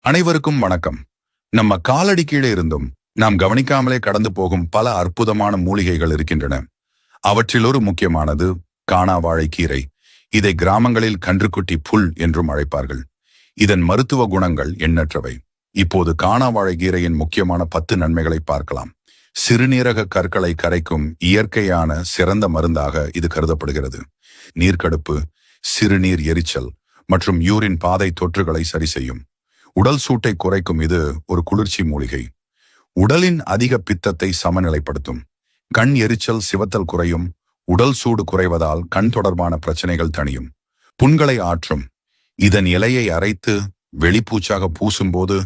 அனைவருக்கும் வணக்கம். நம்ம காலடி கீழே இருந்தும் நாம் கவனிக்காமலே கடந்து போகும் பல அற்புதமான மூலிகைகள் இருக்கின்றன. அவற்றில் ஒரு முக்கியமானது காணாவாழைக்கீரை. இதை கிராமங்களில் கன்றுக்குட்டி புல் என்றும் அழைப்பார்கள். இதன் மருத்துவ குணங்கள் எண்ணற்றவை. இப்போது காணாவாழைக்கீரையின் முக்கியமான 10 நன்மைகளை பார்க்கலாம். சிறுநீரக கற்களை கரைக்கும் இயற்கையான சிறந்த மருந்தாக இது கருதப்படுகிறது. நீர்க்கடுப்பு, சிறுநீர் எரிச்சல் மற்றும் யூரின் பாதை தொற்றுகளை சரி செய்யும். உடல் சூட்டை குறைக்கும் இது ஒரு குளிர்ச்சி மூலிகை. உடலின் அதிக பித்தத்தை சமநிலைப்படுத்தும். கண் எரிச்சல் சிவத்தல் குறையும். உடல் சூடு குறைவதால் கண் தொடர்பான பிரச்சனைகள் தணியும். புண்களை ஆற்றும். இதன் இலையை அரைத்து வெளிப்பூச்சாக பூசும்போது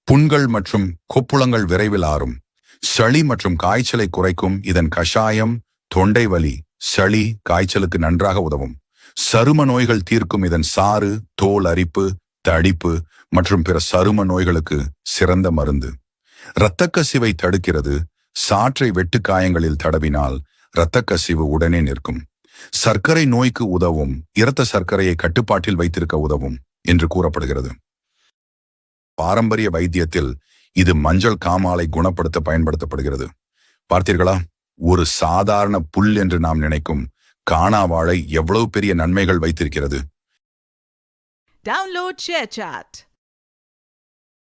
புண்கள் மற்றும் கொப்புளங்கள் விரைவில் ஆறும். சளி மற்றும் காய்ச்சலை குறைக்கும் இதன் கஷாயம் தொண்டை வலி, சளி, காய்ச்சலுக்கு நன்றாக உதவும். சரும நோய்கள் தீர்க்கும் இதன் சாறு தோல் அரிப்பு, தடிப்பு மற்றும் பிற சரும நோய்களுக்கு சிறந்த மருந்து. இரத்தக்கசிவை தடுக்கிறது. சாற்றை வெட்டுக்காயங்களில் தடவினால் இரத்தக்கசிவு உடனே நிற்கும். சர்க்கரை நோய்க்கு உதவும். இரத்த சர்க்கரையை கட்டுப்பாட்டில் வைத்திருக்க உதவும் என்று கூறப்படுகிறது. பாரம்பரிய வைத்தியத்தில் இது மஞ்சள் காமாலை குணப்படுத்த பயன்படுத்தப்படுகிறது. பார்த்தீர்களா? ஒரு சாதாரண புல் என்று நாம் நினைக்கும் காணாவாழை எவ்வளவு பெரிய நன்மைகள் வைத்திருக்கிறது. Download ShareChat.